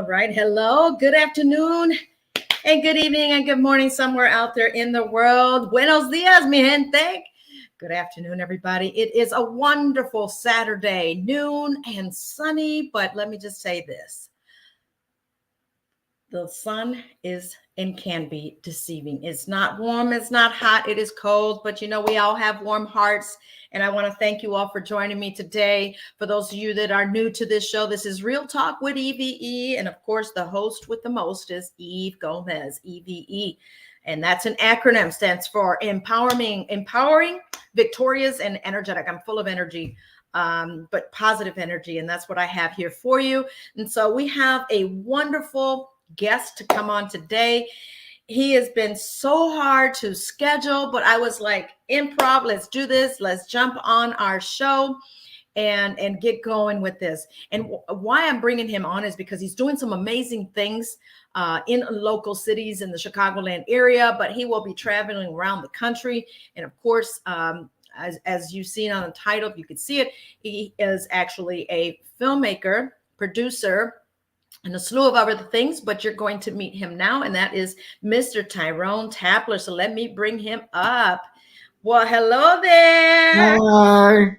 All right. Hello. Good afternoon and good evening and good morning somewhere out there in the world. Buenos dias, mi gente. Good afternoon, everybody. It is a wonderful Saturday, noon and sunny. But let me just say this. The sun is and can be deceiving. It's not warm, it's not hot, it is cold, but we all have warm hearts. And I want to thank you all for joining me today. For those of you that are new to this show, this is Real Talk with E.V.E. And of course, the host with the most is Eve Gomez, E.V.E. And that's an acronym, stands for empowering, victorious, and energetic. I'm full of energy. But positive energy. And that's what I have here for you. And so we have a wonderful guest to come on today. He has been so hard to schedule, but I was like, improv, let's do this. Let's jump on our show and get going with this. And why I'm bringing him on is because he's doing some amazing things in local cities in the Chicagoland area, but he will be traveling around the country. And of course, as you've seen on the title, if you could see it, he is actually a filmmaker, producer, and a slew of other things, but you're going to meet him now, and that is Mr. Tyrone Tappler. So let me bring him up. Well, hello there. Hi.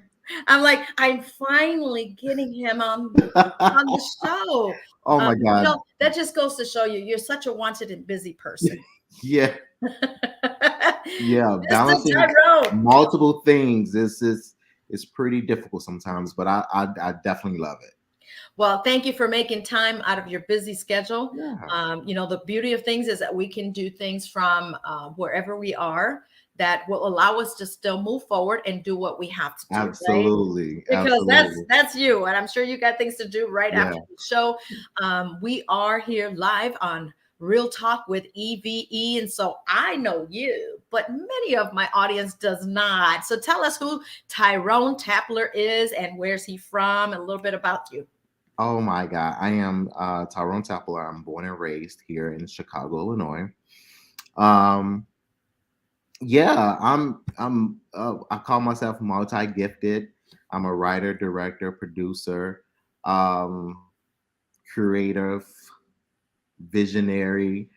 I'm finally getting him on the show. Oh my God. That just goes to show you're such a wanted and busy person. Yeah. Yeah. Mr. Balancing Tyrone. multiple things is pretty difficult sometimes, but I definitely love it. Well, thank you for making time out of your busy schedule. Yeah. The beauty of things is that we can do things from wherever we are that will allow us to still move forward and do what we have to do. Absolutely. Right? Because absolutely. that's you. And I'm sure you got things to do right after the show. We are here live on Real Talk with E.V.E. And so I know you, but many of my audience does not. So tell us who Tyrone Tappler is and where's he from and a little bit about you. Oh my God. I am Tyrone Tappler. I'm born and raised here in Chicago, Illinois. Yeah, I call myself multi-gifted. I'm a writer, director, producer, creative, visionary,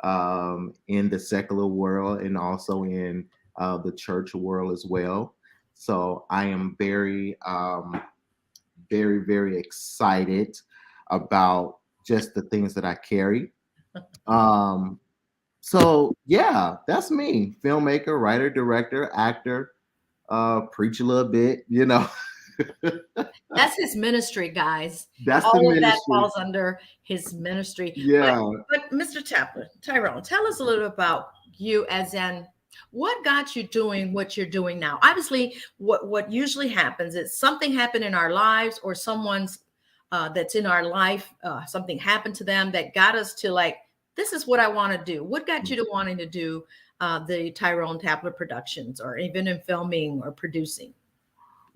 in the secular world and also in the church world as well. So I am very, very, very excited about just the things that I carry. So yeah, that's me. Filmmaker, writer, director, actor, preach a little bit, That's his ministry, guys. That's all the of ministry. That falls under his ministry. Yeah. But Mr. Tyrone, tell us a little bit about you, as in what got you doing what you're doing now. Obviously, what usually happens is something happened in our lives, or someone's that's in our life, something happened to them that got us to like, this is what I want to do. What got you to wanting to do the Tyrone Tappler Productions, or even in filming or producing?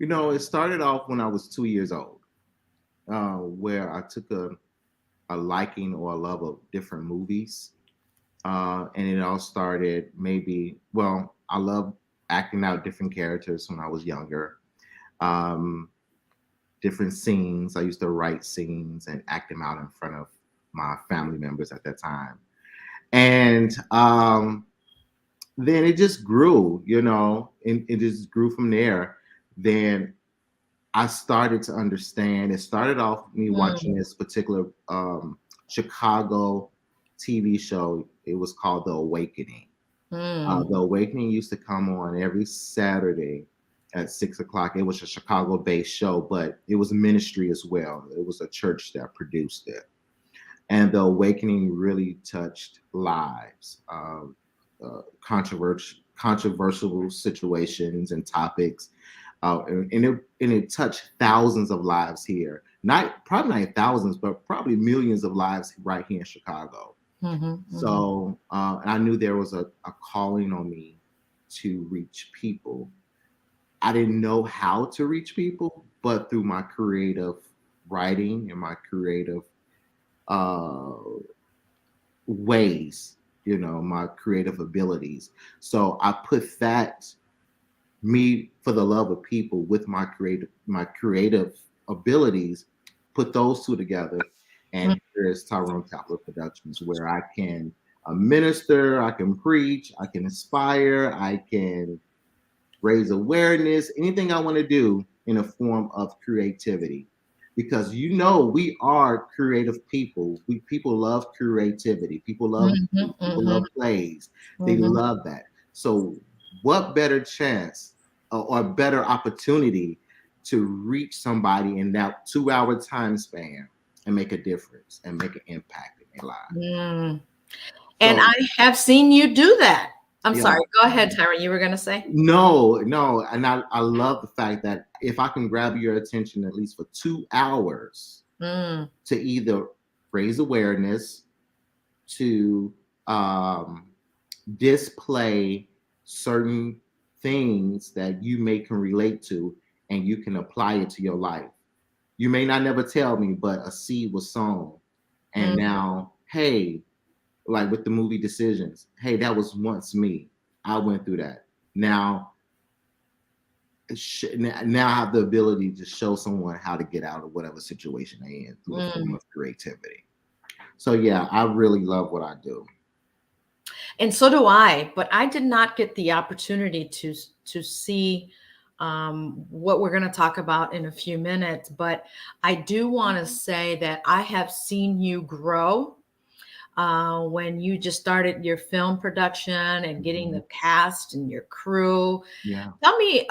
It started off when I was 2 years old, where I took a liking or a love of different movies. And it all started I love acting out different characters when I was younger. Different scenes. I used to write scenes and act them out in front of my family members at that time. And then it just grew, and it just grew from there. Then I started to understand. It started off me watching this particular Chicago TV show. It was called The Awakening. The Awakening used to come on every Saturday at 6:00. It was a Chicago-based show, but it was ministry as well. It was a church that produced it. And The Awakening really touched lives, controversial situations and topics. And it touched thousands of lives here. Probably not thousands, but probably millions of lives right here in Chicago. So and I knew there was a calling on me to reach people. I didn't know how to reach people, but through my creative writing and my creative ways, my creative abilities. So I put that, me for the love of people, with my creative abilities, put those two together, And here is Tyrone Tappler Productions, where I can minister, I can preach, I can inspire, I can raise awareness, anything I want to do in a form of creativity. Because we are creative people. People love creativity. People love Mhm, people mhm, love plays. They mhm, love that. So what better chance or better opportunity to reach somebody in that 2 hour time span and make a difference and make an impact in their lives. mm. And So I have seen you do that. I'm yeah, sorry. Go ahead, Tyrone. You were going to say? no, and I love the fact that if I can grab your attention at least for 2 hours Mm, to either raise awareness, to um, display certain things that you may can relate to, and you can apply it to your life. You may not never tell me, but a seed was sown, and mm, now, hey, like with the movie Decisions, hey, that was once me. I went through that. Now now I have the ability to show someone how to get out of whatever situation they're in through a form mm. of creativity. So yeah, I really love what I do. And so do I, but I did not get the opportunity to see what we're going to talk about in a few minutes. But I do want to say that I have seen you grow when you just started your film production and getting Mhm. the cast and your crew. Yeah, Tell me,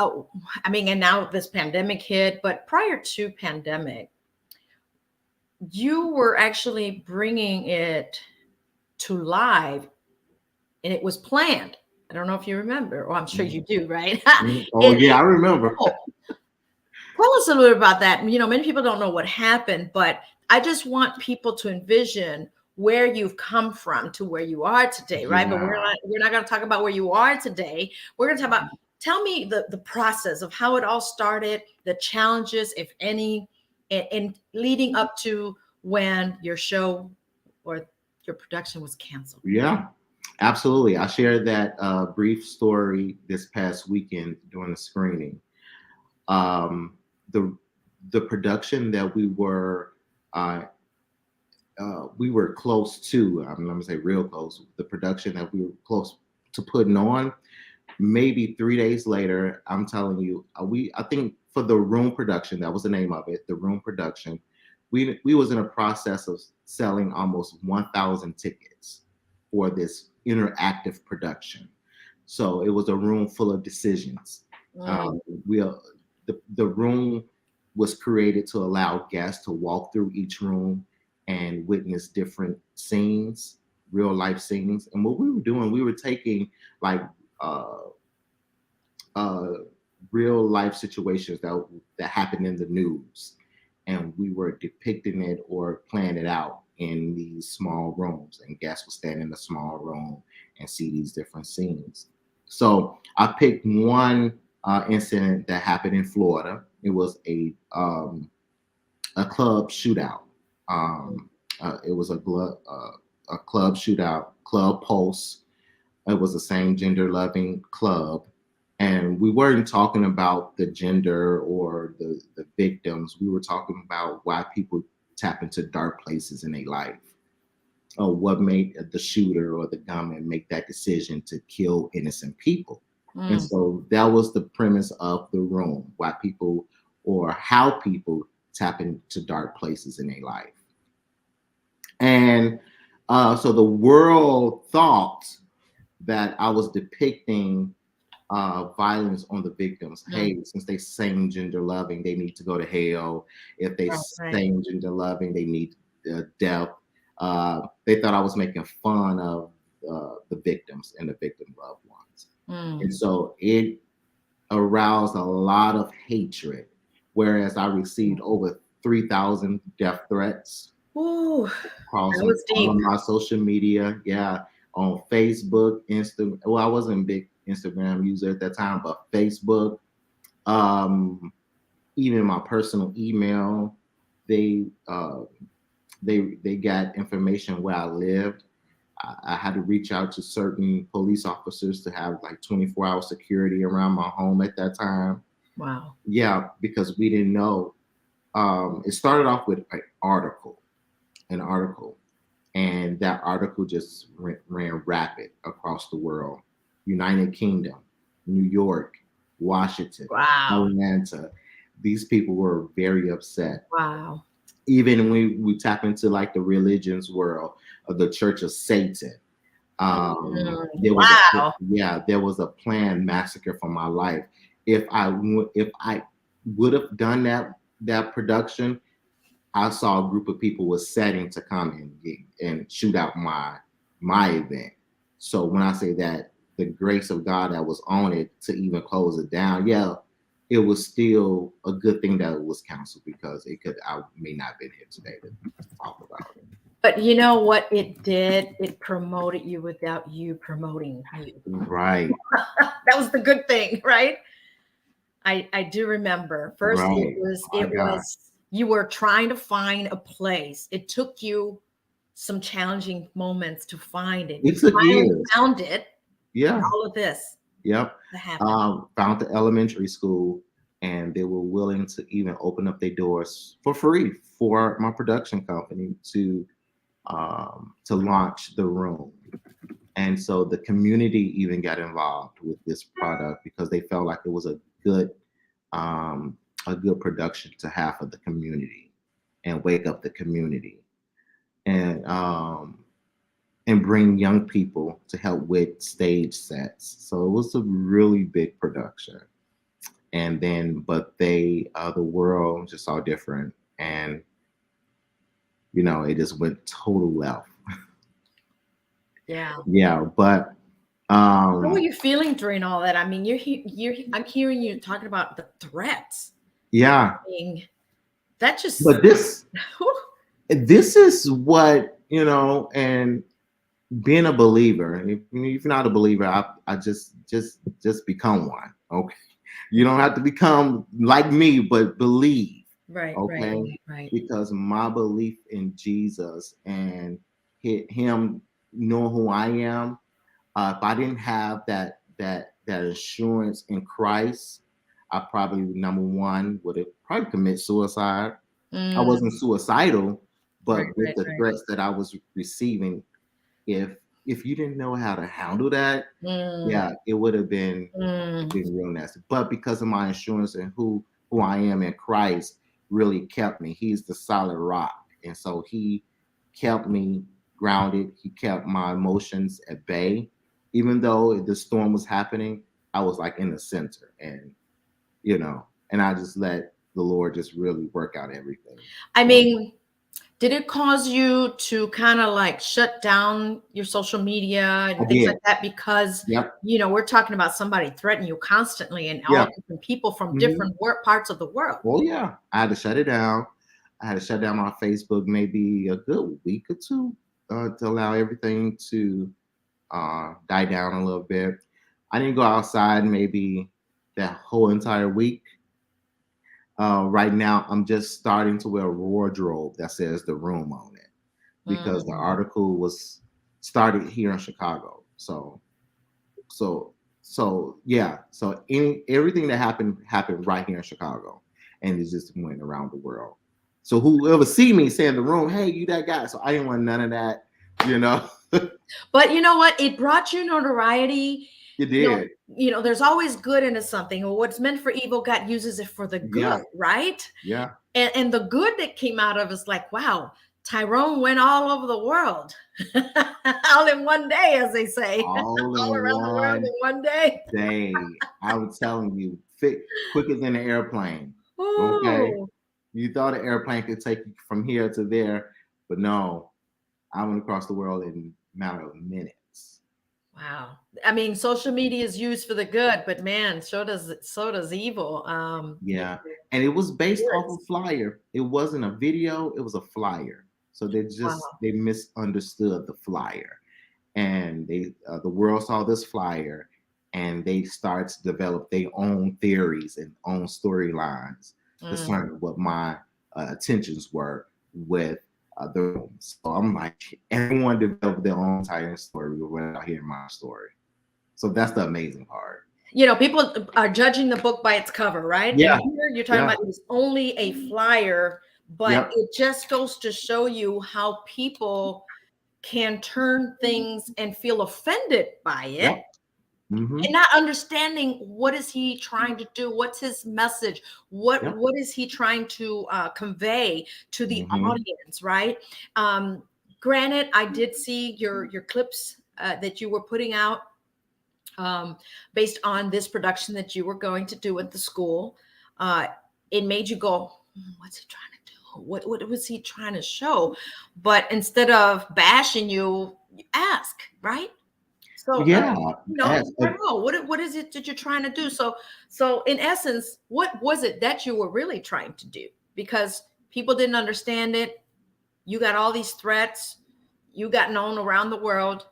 I mean, and now this pandemic hit, but prior to pandemic, you were actually bringing it to live and it was planned. I don't know if you remember. Well, I'm sure you do, right? oh It yeah, I remember. oh, tell us a little bit about that. You know, many people don't know what happened, but I just want people to envision where you've come from to where you are today, right? But Yeah, we're not going to talk about where you are today. We're going to talk about tell me the process of how it all started, the challenges, if any, and leading up to when your show or your production was canceled. yeah, absolutely. I shared that brief story this past weekend during the screening. Um, the the production that uh, we were close to. I'm gonna say real close. The production that we were close to putting on. Maybe 3 days later, I'm telling you, I think for the room production, that was the name of it, the room production. We was in a process of selling almost 1,000 tickets for this interactive production. So it was a room full of decisions. Mm, Um, we the room was created to allow guests to walk through each room and witness different scenes, real life scenes. And what we were doing, we were taking like uh, uh, real life situations that happened in the news, and we were depicting it or playing it out in these small rooms, and guests would stand in a small room and see these different scenes. So I picked one incident that happened in Florida. It was a club shootout. Um, it was a club shootout, club pulse. It was the same gender loving club. And we weren't talking about the gender or the victims. We were talking about why people tap into dark places in their life, or what made the shooter or the gunman make that decision to kill innocent people. And mm, so that was the premise of the room, why people or how people tap into dark places in their life. And so the world thought that I was depicting violence on the victims. mm. Hey, since they same gender loving, they need to go to hell. If they Oh, right. same gender loving, they need death. They thought I was making fun of the victims and the victim loved ones. Mm. And so it aroused a lot of hatred, whereas I received over 3,000 death threats Ooh, across that was all deep. of my social media. Yeah, on Facebook, Insta. Well, I wasn't a big Instagram user at that time, but Facebook, um, even my personal email, they uh, they got information where I lived. I had to reach out to certain police officers to have like 24-hour security around my home at that time. Wow. Yeah, because we didn't know. It started off with an article, an article, and that article just ran rapid across the world. United Kingdom, New York, Washington, Wow. Atlanta. These people were very upset. Wow. Even when we tap into like the religions world of the Church of Satan, there was Wow. there was a planned massacre for my life. If I would have done that production, I saw a group of people was setting to come and shoot out my event. So when I say that the grace of God that was on it to even close it down, yeah, it was still a good thing that it was canceled, because I may not have been here today to talk about it. But you know what it did? It promoted you without you promoting you. Right. That was the good thing, right? I do remember. First, Right. My it God. was you were trying to find a place. It took you some challenging moments to find it. You It took finally years. found it, and Yeah. all of this Yep. to happen. Found the elementary school, and they were willing to even open up their doors for free for my production company to launch the room. And so the community even got involved with this product because they felt like it was um, a good production to have for the community and wake up the community and bring young people to help with stage sets. So it was a really big production. And then, but the world just saw different, and it just went total left. Yeah. Yeah, but How were you feeling during all that? I mean, I'm hearing you talking about the threats. yeah, Being that just but this is what and being a believer. If you're not a believer, I just become one. Okay, you don't have to become like me, but believe. right, right, Okay, right. because my belief in Jesus and Him knowing who I am. If I didn't have that assurance in Christ, I probably number one would have probably commit suicide. I Mm, wasn't suicidal, right, but with right, the right. threats that I was receiving, if you didn't know how to handle that, Mm, yeah, it would have mm. been real nasty. But because of my assurance and who I am in Christ, really kept me. He's the solid rock, and so He kept me grounded. He kept my emotions at bay, even though the storm was happening. I was like in the center, and I just let the Lord just really work out everything. I So mean, did it cause you to kind of like shut down your social media I and things did. like that? Because, Yep. we're talking about somebody threatening you constantly and all Yeah. different people from hmm different parts of the world. Well, yeah. I had to shut it down. I had to shut down my Facebook maybe a good week or two to allow everything to die down a little bit. I didn't go outside maybe that whole entire week. Right now, I'm just starting to wear a wardrobe that says the room on it because the Mm, article was started here in Chicago. So, yeah. So everything that happened right here in Chicago, and it just went around the world. So whoever see me say in the room, "Hey, you that guy?" So I didn't want none of that, you know. But you know what? It brought you notoriety. It You know, did. there's always good into something. Or what's meant for evil, God uses it for the Yeah, good, right? yeah. And the good that came out of is like, wow, Tyrone went all over the world, all in one day, as they say, All all in around the world one in one day. day. I was telling you, quicker than an airplane. Okay, Ooh, you thought an airplane could take you from here to there, but no, I went across the world in a matter of minutes. wow. I mean, social media is used for the good, but man, so does evil. Yeah, and it was based off Spirits. a flyer. It wasn't a video; it was a flyer. So Wow. they misunderstood the flyer, and the world saw this flyer, and they start to develop their own theories and own storylines Mm. concerning what my intentions were with the room. So I'm like, everyone developed their own entire story without hearing my story. So that's the amazing part. People are judging the book by its cover, right? And Yeah, here you're talking yeah, about it was only a flyer, but Yep. it just goes to show you how people can turn things and feel offended by it, Yep. Mm-hmm. and not understanding what is he trying to do, what's his message, Yep. what is he trying to convey to the Mm-hmm. audience, right? um, Granted, I did see your clips that you were putting out, based on this production that you were going to do at the school. uh, it made you go, what's he trying to do? What was he trying to show? But instead of bashing you, ask, right? So, Yeah. you never know what is it that you're trying to do. So in essence, what was it that you were really trying to do? Because people didn't understand it. You got all these threats. You got known around the world,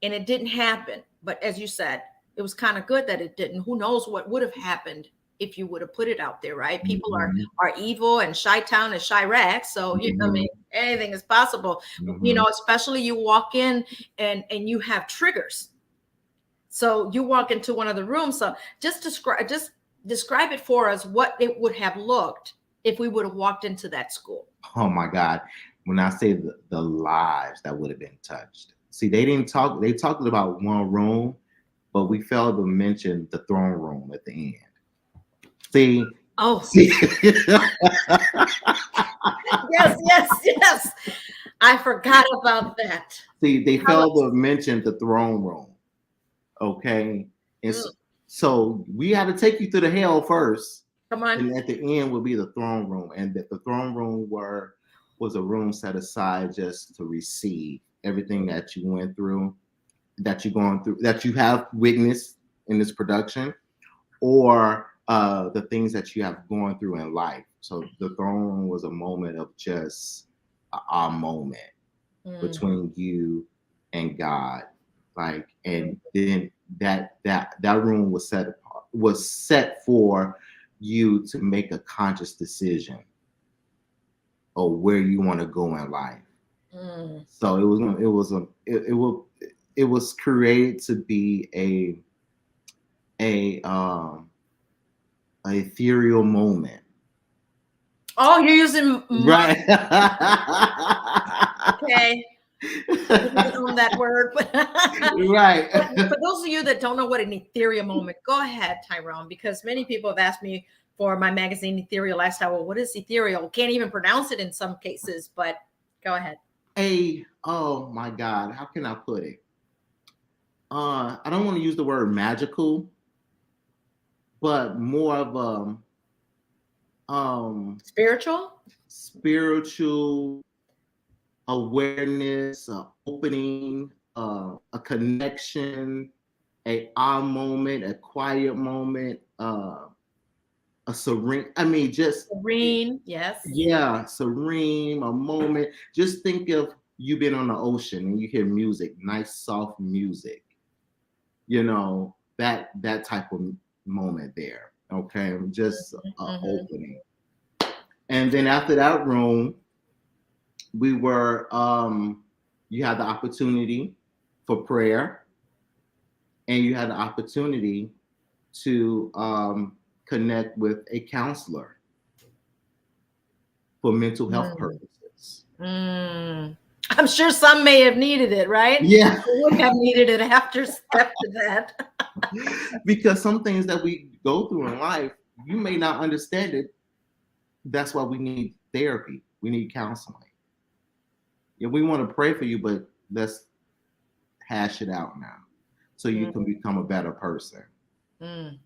and it didn't happen. But as you said, it was kind of good that it didn't. Who knows what would have happened if you would have put it out there, right? People Mm-hmm. are evil, and Chi-Town is Chirac. So I Mm-hmm. mean, anything is possible. Mm-hmm. Especially you walk in and you have triggers. So you walk into one of the rooms. So just describe it for us, what it would have looked if we would have walked into that school. Oh my God. When I say the lives that would have been touched. See, they didn't talk, they talked about one room, but we failed to mention the throne room at the end. See, Oh, see, yes, yes, yes. I forgot about that. see, they Tell failed us. to mention the throne room. Okay. And Mm, so we had to take you through the hell first. come on. And at the end will be the throne room. And that the throne room was a room set aside just to receive everything that you went through, that you're going through, that you have witnessed in this production, or the things that you have gone through in life. So the throne room was a moment of just a moment Mm, between you and God. Like, and then that room was set apart, was set for you to make a conscious decision of where you want to go in life. mm. So it was created to be a ethereal moment. Oh, you're using Right. okay. I didn't own that word, but Right. for those of you that don't know what an ethereal moment, go ahead, Tyrone, because many people have asked me for my magazine, Ethereal Lifestyle. Well, what is ethereal? Can't even pronounce it in some cases, but go ahead. Oh my God, how can I put it? I don't want to use the word magical, but more of Spiritual? spiritual awareness, opening, a connection, a ah moment, a quiet moment, a serene. I mean, just Serene, yes. yeah, serene, a moment. Just think of you being on the ocean and you hear music, nice soft music. That type of moment there. Okay, just Mhm. opening. And then after that room, we were you had the opportunity for prayer, and you had the opportunity to connect with a counselor for mental health Mm, purposes. mm. I'm sure some may have needed it, right? Yeah. Would have needed it after that. Because some things that we go through in life, you may not understand it. That's why we need therapy. We need counseling. Yeah, we want to pray for you, but let's hash it out now so you Mm, can become a better person. mm,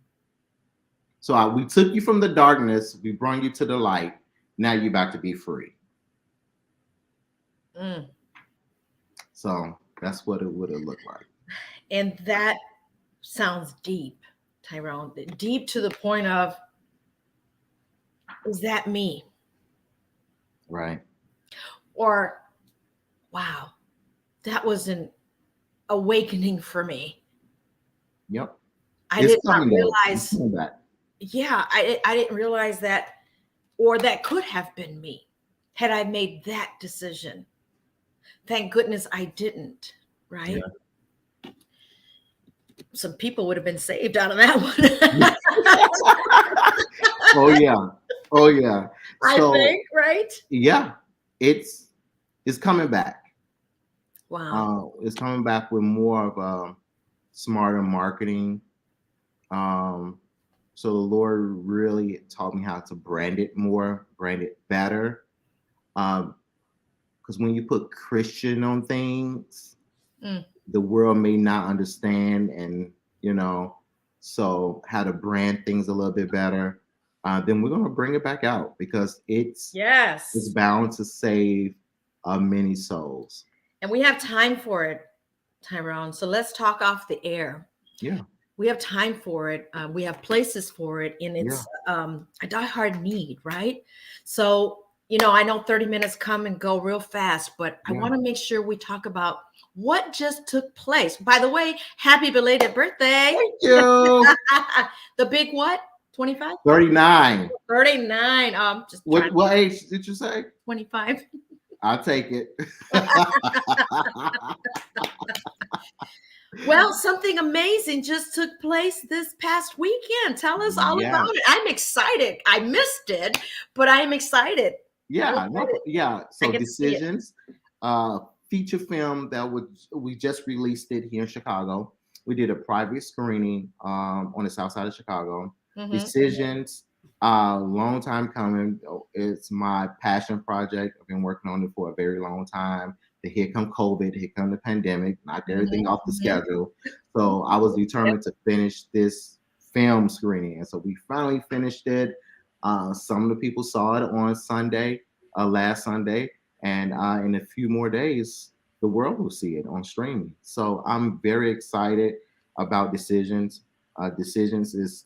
So we took you from the darkness, we brought you to the light. Now you're about to be free. mm. So that's what it would have looked like. And that sounds deep, Tyrone. Deep to the point of, is that me? Right. Or, wow, that was an awakening for me. Yep. I It's did not coming though. It's realize, coming back. yeah, I didn't realize that, or that could have been me had I made that decision. Thank goodness I didn't, right? Yeah. Some people would have been saved out of that one. Oh yeah. Oh yeah. I So think, right? yeah, it's coming back. Wow. It's coming back with more of a smarter marketing. Um, so the Lord really taught me how to brand it more, brand it better. Because when you put Christian on things, Mm. the world may not understand, and so how to brand things a little bit better. Then we're gonna bring it back out because it's Yes. bound to save many souls. And we have time for it, Tyrone. So let's talk off the air. Yeah, We have time for it. We have places for it, and yeah, it's a diehard need, right? So, I know 30 minutes come and go real fast, but I yeah. want to make sure we talk about what just took place. By the way, happy belated birthday. Thank you. The big what? 25? 39. 39. Just trying What age did you say? 25. I'll take it. Well, something amazing just took place this past weekend. Tell us all Yeah. about it. I'm excited. I missed it, but I'm excited. I'm Yeah, no, excited. yeah. I So get to see it. Decisions, feature film that we just released it here in Chicago. We did a private screening on the south side of Chicago. Mhm. Decisions, long time coming. It's my passion project. I've been working on it for a very long time. Here come COVID, here come the pandemic, knocked Mhm. everything off the Mhm. schedule. So I was Yep. determined to finish this film screening, and so we finally finished it. Some of the people saw it on Sunday, last Sunday, and in a few more days, the world will see it on streaming. So I'm very excited about Decisions. Decisions is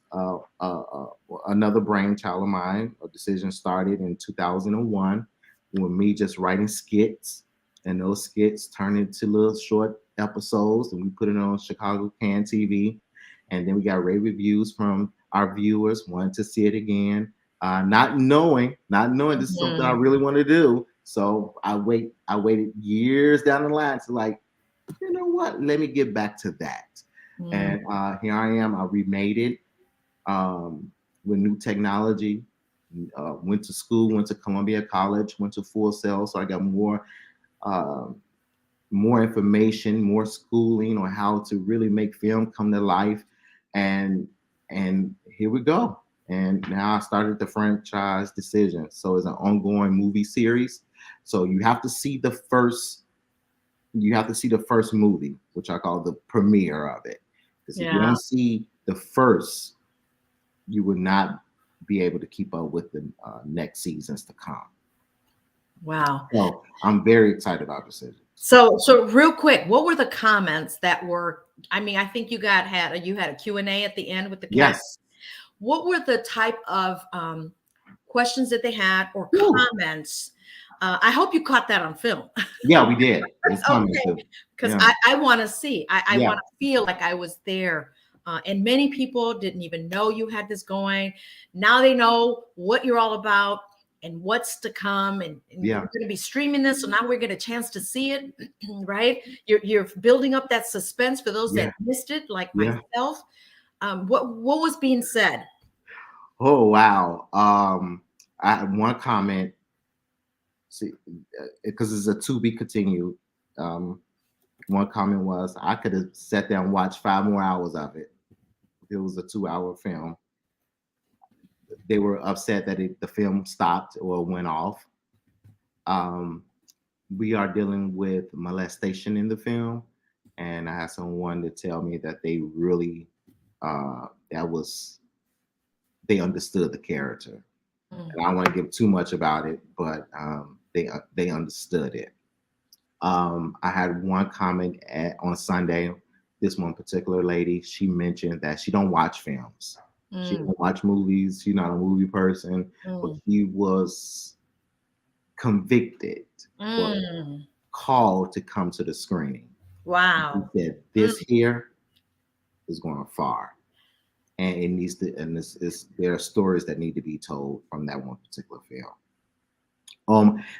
another brainchild of mine. A Decision started in 2001 with me just writing skits, and those skits turned into little short episodes, and we put it on Chicago Can TV. And then we got rave reviews from our viewers, wanting to see it again, not knowing this is something I Mhm. really want to do. So I waited years down the line to like, you know what? Let me get back to that. Mm. And here I am. I remade it with new technology. Went to school, went to Columbia College, went to Full Sail, so I got um, more information, more schooling on how to really make film come to life, and here we go. And now I started the franchise Decision, so it's an ongoing movie series. So you have to see the first movie, which I call the premiere of it, because if you Yeah. don't see the first, you will not be able to keep up with the next seasons to come. Wow. So I'm very excited about Decision. So real quick, what were the comments that were? I mean, I think you had a Q&A at the end with the cast. Yes. What were the type of questions that they had or Woo. comments? I hope you caught that on film. Yeah, we did. It's coming Okay, too. because Yeah. I want to see. I Yeah. want to feel like I was there. And many people didn't even know you had this going. Now they know what you're all about and what's to come. And you're Yeah. going to be streaming this, so now we're getting a chance to see it, right? You're building up that suspense for those Yeah. that missed it, like Yeah. myself. What was being said? Oh wow. I had one comment. See, because it's a to be continued. Um, One comment was I could have sat there and watched 5 more hours of it. It was a 2 hour film. They were upset that the film stopped or went off. Um, we are dealing with molestation in the film, and I had someone to tell me that they really that was they understood the character. Mm. And I don't want to give too much about it, but they understood it. I had one comment on Sunday. This one particular lady, she mentioned that she don't watch films. She Mm. don't watch movies. She's not a movie person, but Mm. she was convicted or Mm. called to come to the screening. He Wow. said, Mm. "This here is going far, and it needs to. And this is there are stories that need to be told from that one particular film."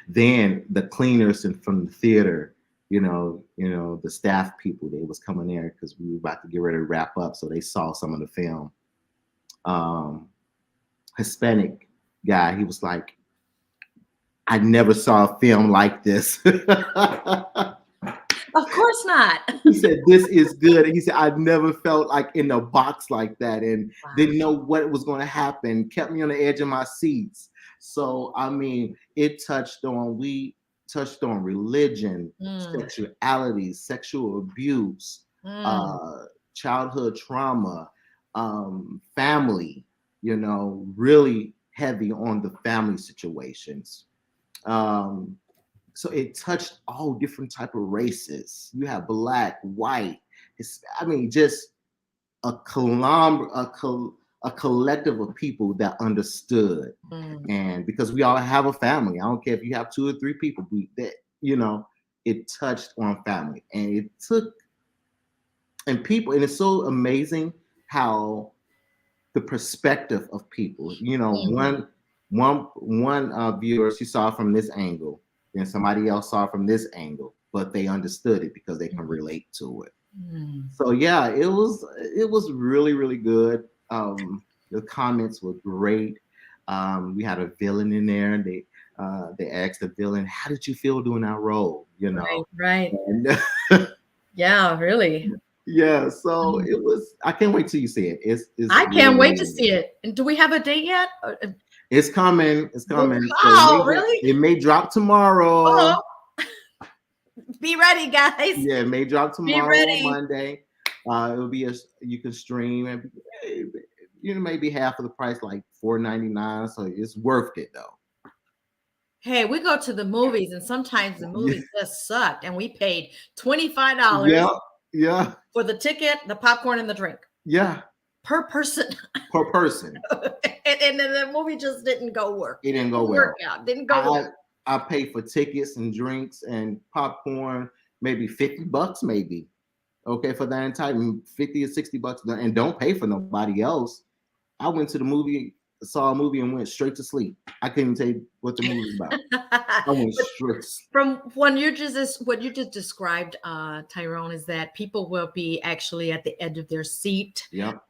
Then the cleaners and from the theater, the staff people, they was coming there because we were about to get ready to wrap up, so they saw some of the film. Um, Hispanic guy, he was like, I never saw a film like this. Of course not. He said, "This is good." And he said, "I never felt like in a box like that, and Wow. didn't know what was going to happen. Kept me on the edge of my seats." So, I mean, we touched on religion, Mm, sexuality, sexual abuse, mm, uh, childhood trauma, family. Really heavy on the family situations. Um, so it touched all different type of races. You have black, white. I mean, just a collective of people that understood. mm, And because we all have a family, I don't care if you have two or three people, you know, it touched on family, and it took and people, and it's so amazing how the perspective of people. mhm, One viewer, she saw it from this angle, then somebody else saw it from this angle, but they understood it because they can relate to it. mm. So yeah, it was really really good. The comments were great. We had a villain in there, and they asked the villain, "How did you feel doing that role?" Right, right. And Yeah, really. yeah, so Mm. it was. I can't wait till you see it. It's I really can't wait to really see good. it. And do we have a date yet? It's coming. It's coming. So Oh, really? it may drop tomorrow. Oh, be ready, guys. Yeah, it may drop Be tomorrow or ready. Monday. It'll be you can stream, and maybe half of the price, like $4.99. So it's worth it though. Hey, we go to the movies, and sometimes the Yeah, movies just suck, and we paid $25 yeah, yeah, for the ticket, the popcorn, and the drink yeah. per person. Per person, And then the movie just didn't go work. it didn't go Didn't work well. out. Didn't go I well. I paid for tickets and drinks and popcorn, maybe $50, maybe. Okay, for that entire 50 or $60, and don't pay for nobody else. I went to the movie, saw a movie, and went straight to sleep. I couldn't tell you what the movie was about. I went But straight. from what you just described, Tyrone, is that people will be actually at the edge of their seat. Yep.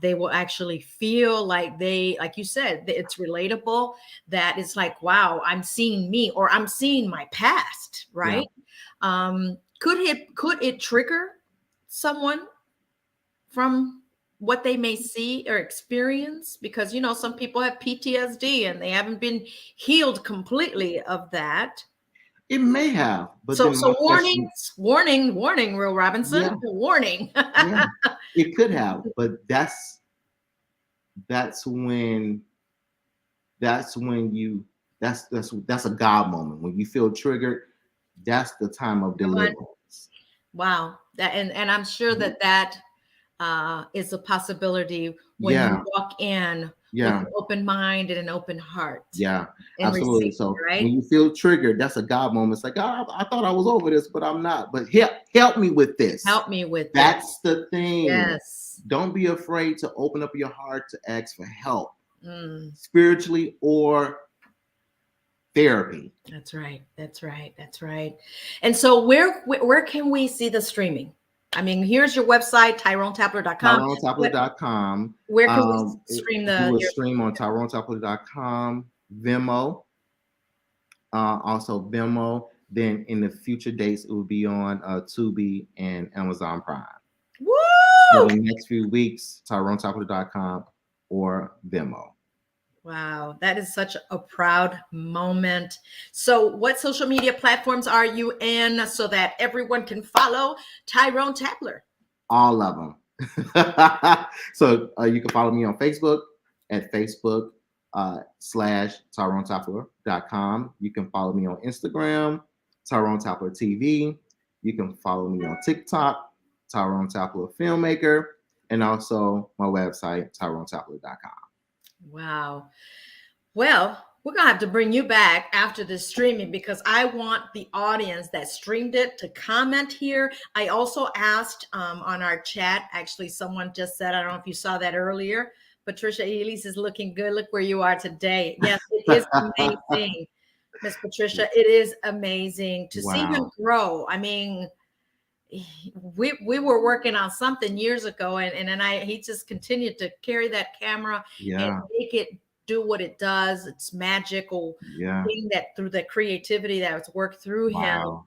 They will actually feel like like you said, that it's relatable. That it's like, wow, I'm seeing me, or I'm seeing my past, Yeah. right? Could it trigger someone from what they may see or experience, because some people have PTSD and they haven't been healed completely of that. It may have, but So then my question, warnings, warning, Will Robinson, yeah, warning. yeah, it could have, but that's when you that's a God moment when you feel triggered. That's the time of Come on. deliverance. Wow. And I'm sure that is a possibility when you Yeah, walk in with yeah, an open mind and an open heart yeah, and absolutely. receive, So when right? you feel triggered, that's a God moment. It's like, oh, I thought I was over this, but I'm not. But help me with this. Help me with this. That's the thing. Yes. Don't be afraid to open up your heart to ask for help, Mm. spiritually or therapy. That's right. That's right. That's right. And so where can we see the streaming? I mean, here's your website, TyroneTappler.com. But TyroneTappler.com. where can we stream We will your stream on TyroneTappler.com, Vimeo, also Vimeo. Then in the future dates, it will be on Tubi and Amazon Prime. For Woo! the next few weeks, TyroneTappler.com or Vimeo. Wow, that is such a proud moment. So, what social media platforms are you in so that everyone can follow Tyrone Tappler? All of them. So you can follow me on Facebook at Facebook slash TyroneTappler.com. You can follow me on Instagram, Tyrone Tappler TV. You can follow me on TikTok, Tyrone Tappler Filmmaker, and also my website, TyroneTappler.com. Wow. Well, we're going to have to bring you back after this streaming, because I want the audience that streamed it to comment here. I also asked on our chat, actually, someone just said, I don't know if you saw that earlier, Patricia Elise is looking good. Look where you are today. Yes, it is amazing, Miss Patricia. It is amazing to see him Wow. grow. I mean, we were working on something years ago, and then he just continued to carry that camera and Yeah. make it do what it does. It's magical Yeah. thing that through the creativity that was worked through him.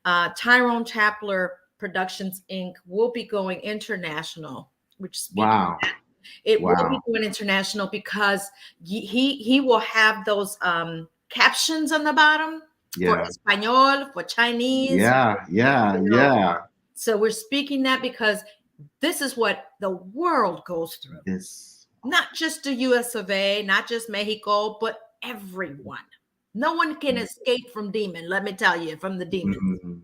Wow. Tyrone Tappler Productions Inc. will be going international, which speaking of Wow. that, it will be Wow. going international because he will have those captions on the bottom for Yeah. Espanol, for Chinese. Yeah. Yeah. You know, Yeah. so we're speaking that because this is what the world goes through. This. Not just the US of A, not just Mexico, but everyone. No one can escape from demon, let me tell you, from the demons, Mhm.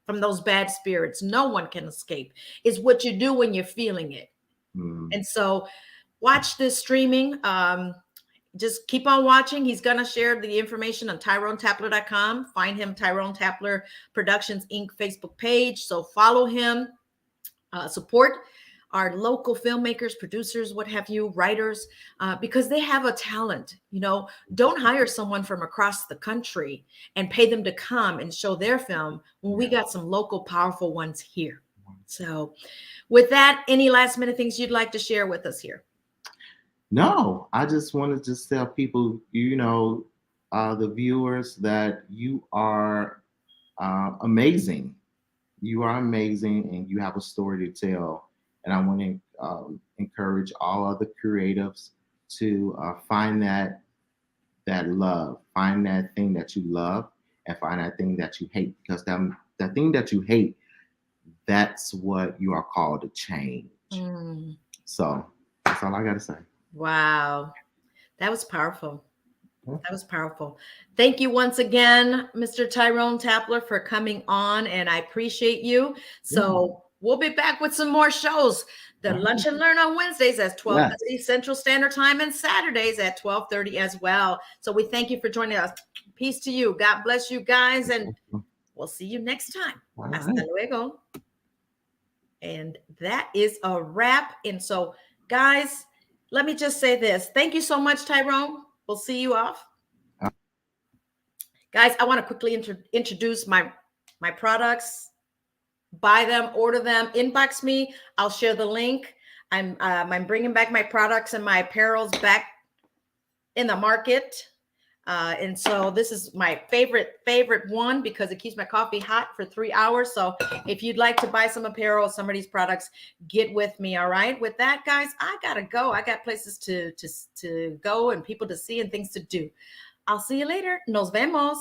from those bad spirits. No one can escape. It's what you do when you're feeling it. Mhm. And so watch this streaming. Just keep on watching. He's going to share the information on TyroneTappler.com. Find him, Tyrone Tappler Productions Inc. Facebook page. So follow him, support our local filmmakers, producers, what have you, writers, because they have a talent. You know, don't hire someone from across the country and pay them to come and show their film when we got some local powerful ones here. So with that, any last minute things you'd like to share with us here? No, I just want to just tell people, the viewers, that you are amazing. You are amazing, and you have a story to tell. And I want to encourage all other creatives to find that love, find that thing that you love, and find that thing that you hate. Because that thing that you hate, that's what you are called to change. Mm. So that's all I got to say. Wow. That was powerful. That was powerful. Thank you once again, Mr. Tyrone Tappler, for coming on, and I appreciate you. So we'll be back with some more shows. The Lunch and Learn on Wednesdays at 12:30 Central Standard Time and Saturdays at 12:30 as well. So we thank you for joining us. Peace to you. God bless you guys, and we'll see you next time. Hasta luego. And that is a wrap. And so, guys, let me just say this. Thank you so much, Tyrone. We'll see you off. Guys, I want to quickly introduce my products. Buy them, order them, inbox me. I'll share the link. I'm bringing back my products and my apparels back in the market. And so this is my favorite one because it keeps my coffee hot for 3 hours. So if you'd like to buy some apparel, some of these products, get with me. All right. With that, guys, I gotta go. I got places to go and people to see and things to do. I'll see you later. Nos vemos.